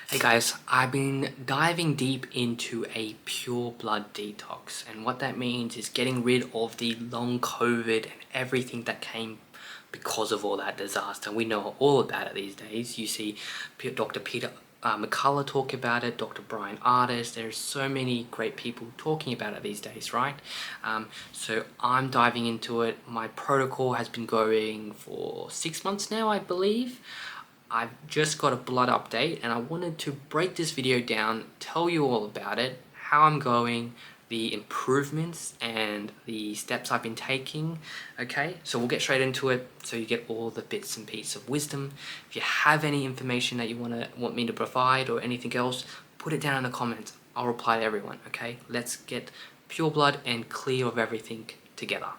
Hey guys, I've been diving deep into a pure blood detox, and what that means is getting rid of the long COVID and everything that came because of all that disaster. We know all about it these days. You see Dr. Peter McCullough talk about it, Dr. Brian Ardis. There's so many great people talking about it these days, right? So I'm diving into it. My protocol has been going for 6 months now, I believe. I've just got a blood update and I wanted to break this video down, tell you all about it, how I'm going, the improvements and the steps I've been taking. Okay, so we'll get straight into it so you get all the bits and pieces of wisdom. If you have any information that you want me to provide or anything else, put it down in the comments. I'll reply to everyone. Okay, let's get pure blood and clear of everything together.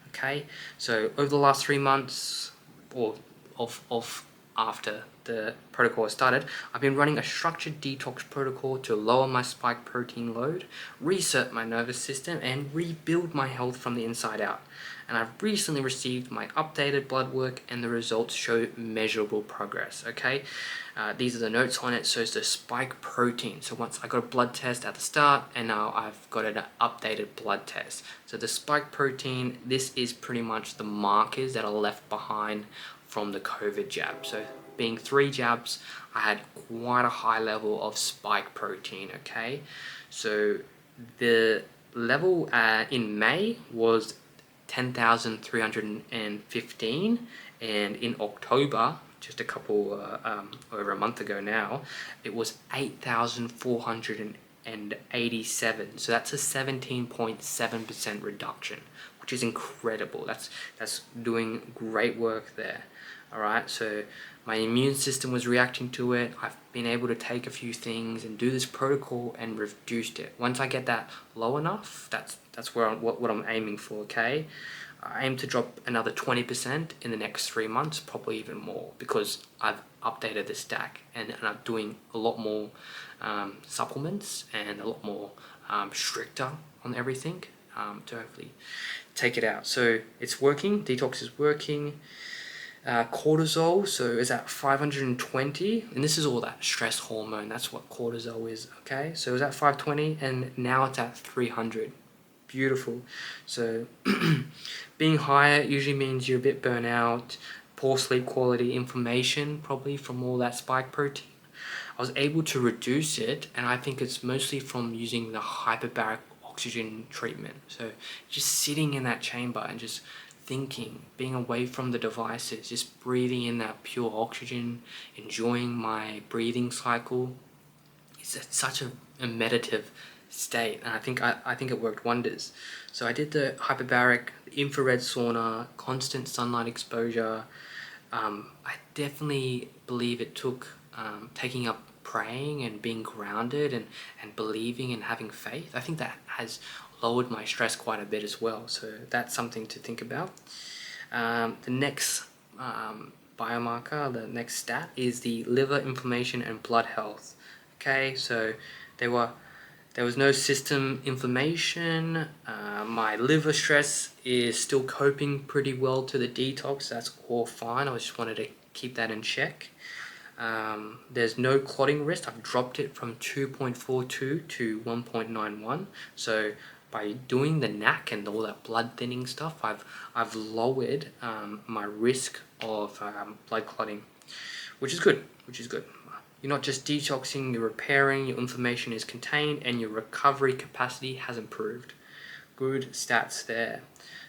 Okay, so over the last 3 months or of after the protocol has started, I've been running a structured detox protocol to lower my spike protein load, reset my nervous system, and rebuild my health from the inside out. And I've recently received my updated blood work and the results show measurable progress, okay? These are the notes on it, so it's the spike protein. So once I got a blood test at the start, and now I've got an updated blood test. So the spike protein, this is pretty much the markers that are left behind from the COVID jab. So being 3 jabs, I had quite a high level of spike protein, okay? So the level in May was 10,315, and in October, just a couple, over a month ago now, it was 8,487. So that's a 17.7% reduction, which is incredible. That's doing great work there. All right, so my immune system was reacting to it. I've been able to take a few things and do this protocol and reduced it. Once I get that low enough, that's where what I'm aiming for, okay? I aim to drop another 20% in the next 3 months, probably even more, because I've updated the stack and I'm doing a lot more supplements and a lot more stricter on everything to hopefully take it out. So it's working, detox is working. Cortisol, so is at 520, and this is all that stress hormone. That's what cortisol is, okay? So it was at 520 and now it's at 300. Beautiful. So being higher usually means you're a bit burnt out, poor sleep quality, inflammation probably from all that spike protein. I was able to reduce it, and I think it's mostly from using the hyperbaric oxygen treatment. So just sitting in that chamber and just thinking, being away from the devices, just breathing in that pure oxygen, enjoying my breathing cycle. It's such a meditative state, and I think it worked wonders. So I did the hyperbaric, the infrared sauna, constant sunlight exposure. I definitely believe it took taking up praying and being grounded and believing and having faith. I think that has lowered my stress quite a bit as well. So that's something to think about. The next biomarker, the next stat is the liver inflammation and blood health. Okay, so there was no system inflammation. My liver stress is still coping pretty well to the detox. That's all fine. I just wanted to keep that in check. There's no clotting risk. I've dropped it from 2.42 to 1.91. So by doing the NAC and all that blood thinning stuff, I've lowered my risk of blood clotting, which is good. You're not just detoxing, you're repairing, your inflammation is contained, and your recovery capacity has improved. Good stats there.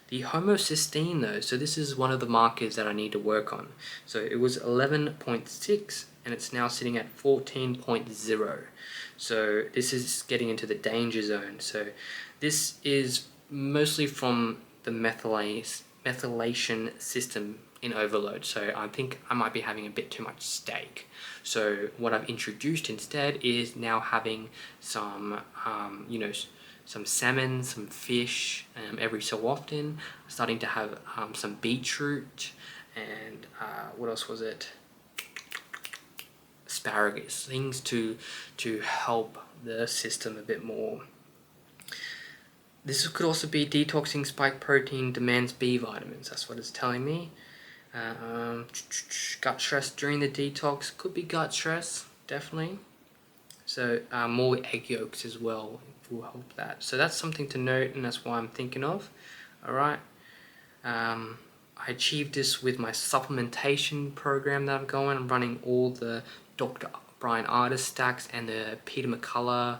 The homocysteine though, so this is one of the markers that I need to work on. So it was 11.6 and it's now sitting at 14.0. So this is getting into the danger zone. So this is mostly from the methylation system in overload. So I think I might be having a bit too much steak. So what I've introduced instead is now having some, some salmon, some fish every so often. Starting to have some beetroot and what else was it? Asparagus, things to help the system a bit more. This could also be detoxing spike protein demands B vitamins. That's what it's telling me. Gut stress during the detox, could be gut stress, definitely. So more egg yolks as well will help that. So that's something to note, and that's why I'm thinking of. All right. I achieved this with my supplementation program that I'm going. I'm running all the Dr. Brian Ardis stacks and the Peter McCullough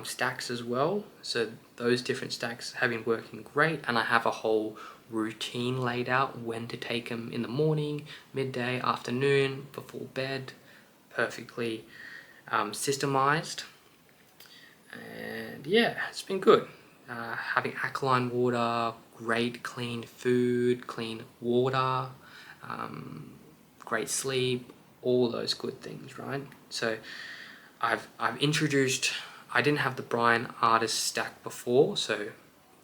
stacks as well. So those different stacks have been working great, and I have a whole routine laid out when to take them in the morning, midday, afternoon, before bed, perfectly systemized. And yeah, it's been good. Having alkaline water, great clean food, clean water, great sleep, all those good things, right? So I've introduced, I didn't have the Brian Artist stack before, so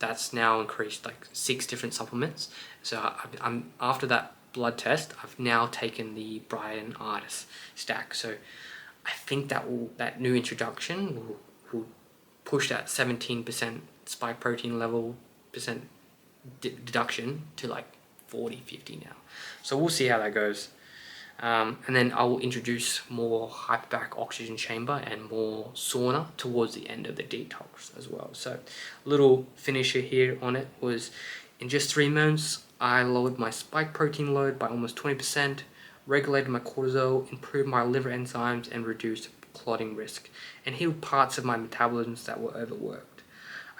that's now increased like 6 different supplements. So I'm after that blood test, I've now taken the Brian Artist stack. So I think that new introduction will push that 17% spike protein level percent deduction to like 40-50 now. So we'll see how that goes. And then I will introduce more hyperbaric oxygen chamber and more sauna towards the end of the detox as well. So little finisher here on it was, in just 3 months, I lowered my spike protein load by almost 20%, regulated my cortisol, improved my liver enzymes, and reduced clotting risk, and healed parts of my metabolisms that were overworked.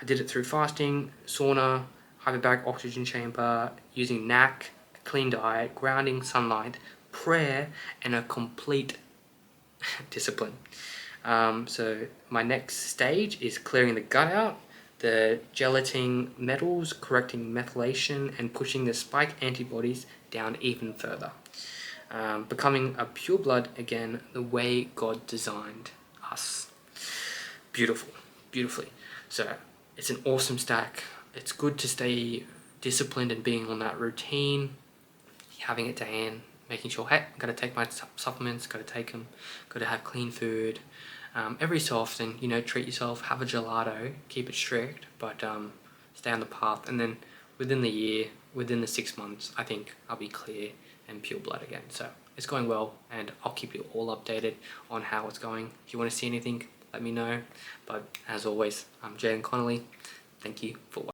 I did it through fasting, sauna, hyperbaric oxygen chamber, using NAC, a clean diet, grounding, sunlight, prayer, and a complete discipline. So my next stage is clearing the gut out, the gelating metals, correcting methylation, and pushing the spike antibodies down even further. Becoming a pure blood again, the way God designed us. Beautiful, beautifully. So it's an awesome stack. It's good to stay disciplined and being on that routine, having it day in, making sure, hey, I've got to take my supplements, got to take them, got to have clean food. Every so often, treat yourself, have a gelato, keep it strict, but stay on the path. And then within the year, within the 6 months, I think I'll be clear and pure blood again. So it's going well, and I'll keep you all updated on how it's going. If you want to see anything, let me know. But as always, I'm Jaden Connolly. Thank you for watching.